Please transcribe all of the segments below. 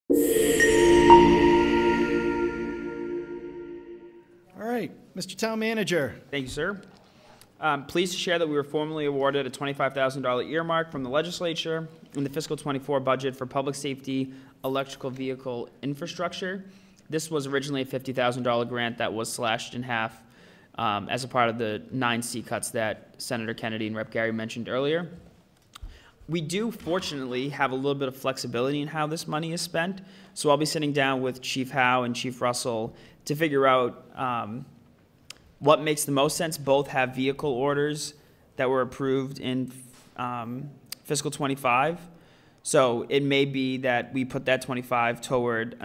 All right, Mr. Town Manager. Thank you, sir. Pleased to share that we were formally awarded a $25,000 earmark from the legislature in the fiscal 24 budget for public safety electrical vehicle infrastructure. This was originally a $50,000 grant that was slashed in half as a part of the 9 C cuts that Senator Kennedy and Rep. Gary mentioned earlier. We do, fortunately, have a little bit of flexibility in how this money is spent. So I'll be sitting down with Chief Howe and Chief Russell to figure out what makes the most sense. Both have vehicle orders that were approved in fiscal 25. So it may be that we put that 25 toward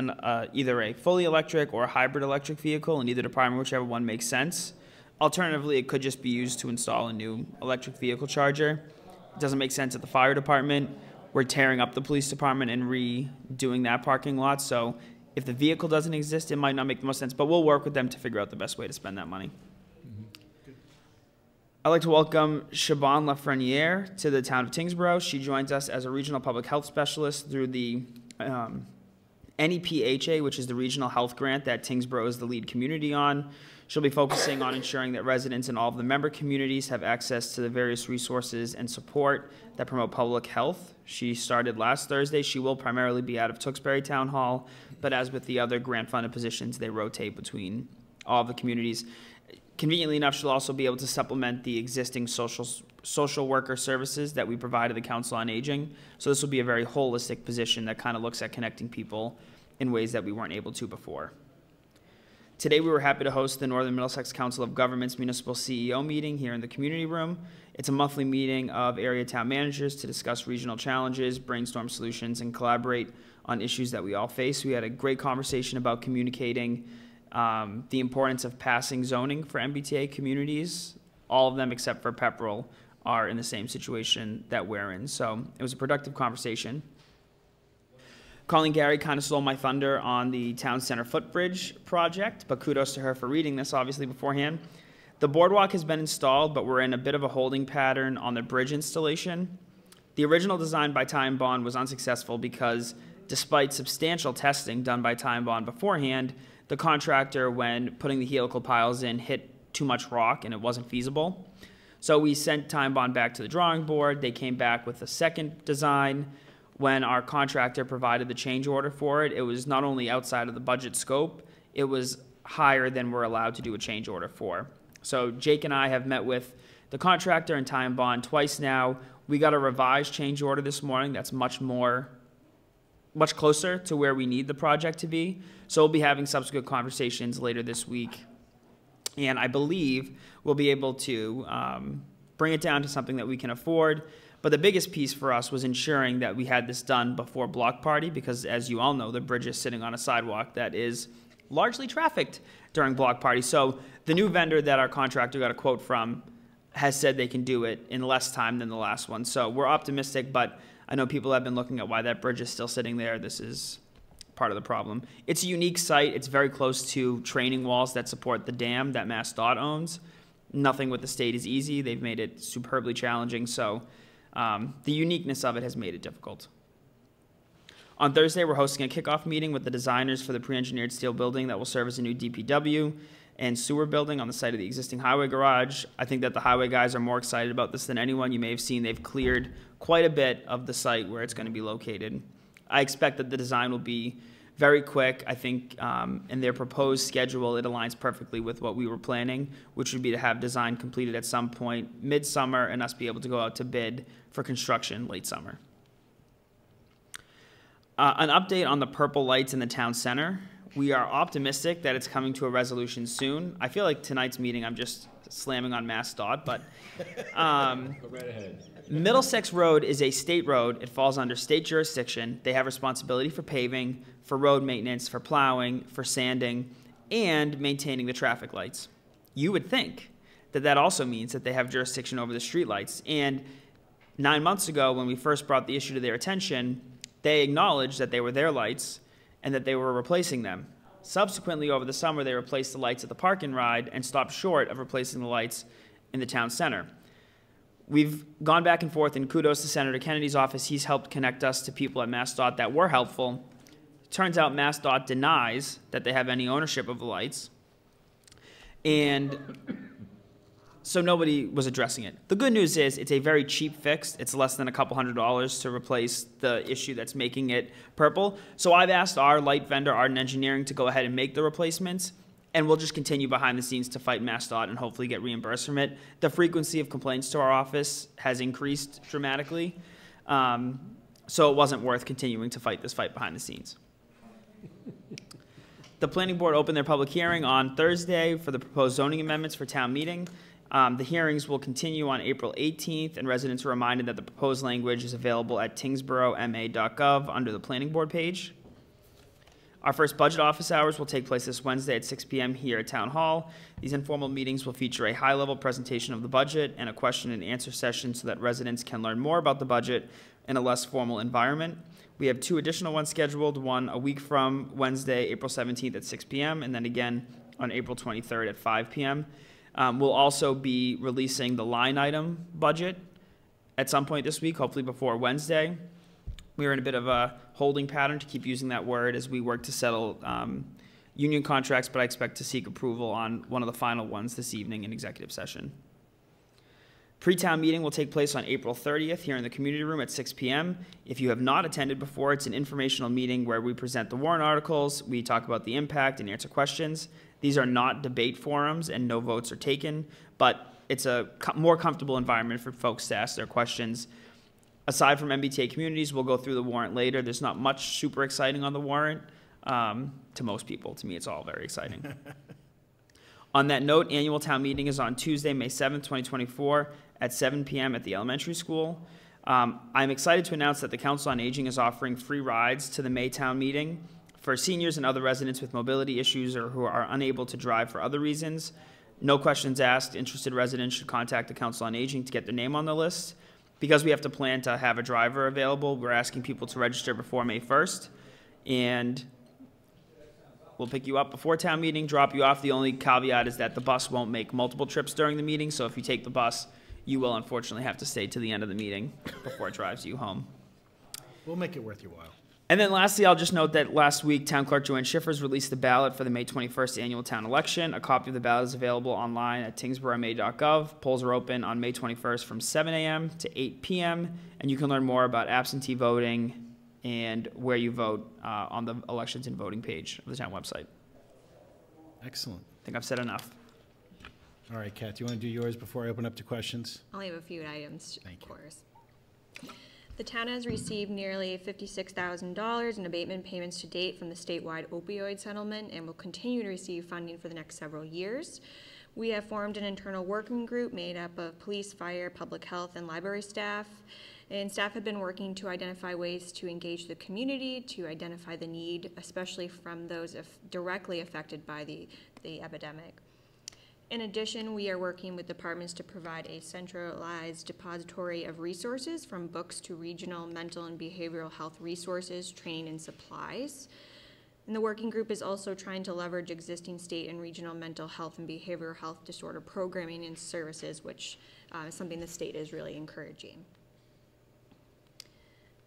either a fully electric or a hybrid electric vehicle in either department, whichever one makes sense. Alternatively, it could just be used to install a new electric vehicle charger. It doesn't make sense at the fire department. We're tearing up the police department and redoing that parking lot. So if the vehicle doesn't exist, it might not make the most sense, but we'll work with them to figure out the best way to spend that money. I'd like to welcome Siobhan Lafreniere to the town of Tyngsborough. She joins us as a regional public health specialist through the NEPHA, which is the regional health grant that Tyngsborough is the lead community on. She'll be focusing on ensuring that residents in all of the member communities have access to the various resources and support that promote public health. She started last Thursday. She will primarily be out of Tewksbury Town Hall, but as with the other grant-funded positions, they rotate between all of the communities. Conveniently enough, she'll also be able to supplement the existing social worker services that we provide to the Council on Aging. So this will be a very holistic position that kind of looks at connecting people in ways that we weren't able to before. Today, we were happy to host the Northern Middlesex Council of Governments Municipal CEO meeting here in the community room. It's a monthly meeting of area town managers to discuss regional challenges, brainstorm solutions, and collaborate on issues that we all face. We had a great conversation about communicating the importance of passing zoning for MBTA communities. All of them except for Pepperell are in the same situation that we're in. So it was a productive conversation. Colleen Gary kind of stole my thunder on the town center footbridge project, but kudos to her for reading this, obviously, beforehand. The boardwalk has been installed, but we're in a bit of a holding pattern on the bridge installation. The original design by Time Bond was unsuccessful because, despite substantial testing done by Time Bond beforehand, the contractor, when putting the helical piles in, hit too much rock and it wasn't feasible. So we sent Time Bond back to the drawing board. They came back with a second design. When our contractor provided the change order for it, it was not only outside of the budget scope, it was higher than we're allowed to do a change order for. So Jake and I have met with the contractor and Time Bond twice now. We got a revised change order this morning that's much closer to where we need the project to be. So we'll be having subsequent conversations later this week. And I believe we'll be able to bring it down to something that we can afford. But the biggest piece for us was ensuring that we had this done before Block Party, because as you all know, the bridge is sitting on a sidewalk that is largely trafficked during Block Party. So the new vendor that our contractor got a quote from has said they can do it in less time than the last one. So we're optimistic, but I know people have been looking at why that bridge is still sitting there. This is part of the problem. It's a unique site. It's very close to training walls that support the dam that MassDOT owns. Nothing with the state is easy. They've made it superbly challenging. So the uniqueness of it has made it difficult. On Thursday, we're hosting a kickoff meeting with the designers for the pre-engineered steel building that will serve as a new DPW and sewer building on the site of the existing highway garage. I think that the highway guys are more excited about this than anyone. You may have seen they've cleared quite a bit of the site where it's going to be located. I expect that the design will be very quick. I think in their proposed schedule, it aligns perfectly with what we were planning, which would be to have design completed at some point midsummer and us be able to go out to bid for construction late summer. An update on the purple lights in the town center. We are optimistic that it's coming to a resolution soon. I feel like tonight's meeting I'm just slamming on MassDOT, but Go right ahead. Middlesex Road is a state road. It falls under state jurisdiction. They have responsibility for paving, for road maintenance, for plowing, for sanding, and maintaining the traffic lights. You would think that that also means that they have jurisdiction over the streetlights. And 9 months ago, when we first brought the issue to their attention, they acknowledged that they were their lights and that they were replacing them. Subsequently, over the summer, they replaced the lights at the park and ride and stopped short of replacing the lights in the town center. We've gone back and forth, and kudos to Senator Kennedy's office. He's helped connect us to people at MassDOT that were helpful Turns out MassDOT denies that they have any ownership of the lights. And so nobody was addressing it. The good news is it's a very cheap fix. It's less than a couple $100s to replace the issue that's making it purple. So I've asked our light vendor, Ardent Engineering, to go ahead and make the replacements, and we'll just continue behind the scenes to fight MassDOT and hopefully get reimbursed from it. The frequency of complaints to our office has increased dramatically, so it wasn't worth continuing to fight this fight behind the scenes. The planning board opened their public hearing on Thursday for the proposed zoning amendments for town meeting. The hearings will continue on April 18th, and residents are reminded that the proposed language is available at tyngsboroughma.gov under the planning board page. Our first budget office hours will take place this Wednesday at 6 p.m. here at Town Hall. These informal meetings will feature a high-level presentation of the budget and a question and answer session so that residents can learn more about the budget in a less formal environment. We have 2 additional ones scheduled, one a week from Wednesday, April 17th at 6 p.m., and then again on April 23rd at 5 p.m. We'll also be releasing the line item budget at some point this week, hopefully before Wednesday. We are in a bit of a holding pattern, to keep using that word, as we work to settle union contracts, but I expect to seek approval on one of the final ones this evening in executive session. Pre-town meeting will take place on April 30th here in the community room at 6 p.m. If you have not attended before, it's an informational meeting where we present the warrant articles, we talk about the impact and answer questions. These are not debate forums and no votes are taken, but it's a more comfortable environment for folks to ask their questions. Aside from MBTA communities, we'll go through the warrant later. There's not much super exciting on the warrant to most people. To me, it's all very exciting. On that note, annual town meeting is on Tuesday, May 7th, 2024 at 7 p.m. at the elementary school. I'm excited to announce that the Council on Aging is offering free rides to the May town meeting for seniors and other residents with mobility issues or who are unable to drive for other reasons. No questions asked. Interested residents should contact the Council on Aging to get their name on the list. Because we have to plan to have a driver available, we're asking people to register before May 1st. And we'll pick you up before town meeting, drop you off. The only caveat is that the bus won't make multiple trips during the meeting, so if you take the bus, you will unfortunately have to stay to the end of the meeting before it drives you home. We'll make it worth your while. And then lastly, I'll just note that last week, Town Clerk Joanne Schiffers released the ballot for the May 21st annual town election. A copy of the ballot is available online at tyngsboroughma.gov. Polls are open on May 21st from 7 a.m. to 8 p.m., and you can learn more about absentee voting and where you vote on the elections and voting page of the town website. Excellent. I think I've said enough. All right, Kat, do you want to do yours before I open up to questions? I only have a few items, Thank of you. course. The town has received nearly $56,000 in abatement payments to date from the statewide opioid settlement and will continue to receive funding for the next several years. We have formed an internal working group made up of police, fire, public health, and library staff. And staff have been working to identify ways to engage the community, to identify the need, especially from those directly affected by the epidemic. In addition, we are working with departments to provide a centralized depository of resources, from books to regional mental and behavioral health resources, training, and supplies. And the working group is also trying to leverage existing state and regional mental health and behavioral health disorder programming and services, which is something the state is really encouraging.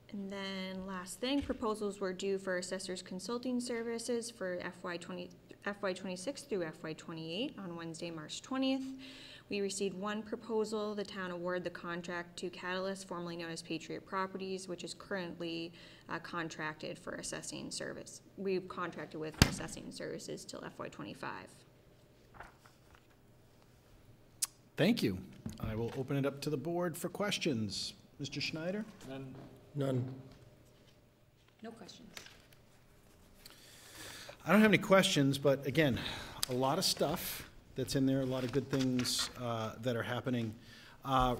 And then last thing, proposals were due for assessors consulting services for FY26 through FY28 on Wednesday, March 20th. We received one proposal. The town awarded the contract to Catalyst, formerly known as Patriot Properties, which is currently contracted for assessing service. We've contracted with assessing services till FY25. Thank you. I will open it up to the board for questions. Mr. Schneider? None. No questions. I don't have any questions, but again, a lot of stuff that's in there, a lot of good things that are happening.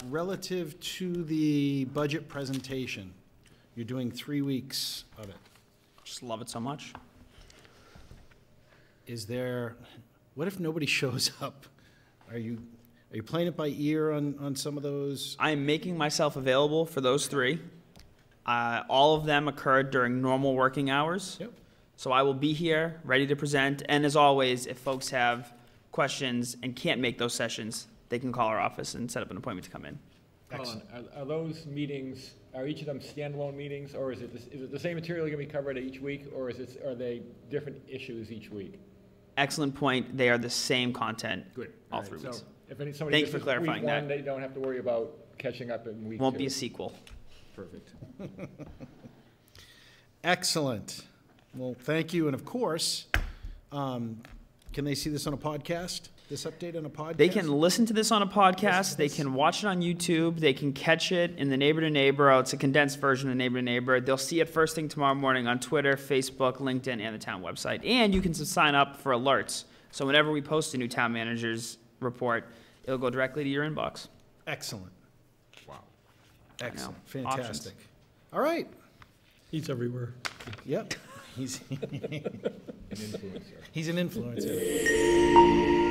Relative to the budget presentation, you're doing 3 weeks of it. Just love it so much. Is there, what if nobody shows up? Are you playing it by ear on some of those? I am making myself available for those 3. All of them occurred during normal working hours. Yep. So I will be here, ready to present. And as always, if folks have questions and can't make those sessions, they can call our office and set up an appointment to come in. Colin, are those meetings, are each of them standalone meetings, or is it the same material going to be covered each week, or are they different issues each week? Excellent point. They are the same content. Good. All right, 3 so weeks. if somebody Thank you for misses clarifying week one, that. they don't have to worry about catching up in week 2. Won't be a sequel. Perfect. Excellent. Well, thank you, and of course, can they see this on a podcast, this update on a podcast? They can listen to this on a podcast. They can watch it on YouTube. They can catch it in the Neighbor to Neighbor. It's a condensed version of Neighbor to Neighbor. They'll see it first thing tomorrow morning on Twitter, Facebook, LinkedIn, and the town website. And you can sign up for alerts. So whenever we post a new town manager's report, it'll go directly to your inbox. Excellent. Wow. Excellent. I know. Fantastic. All right. He's everywhere. Yep. He's An influencer. he's an influencer.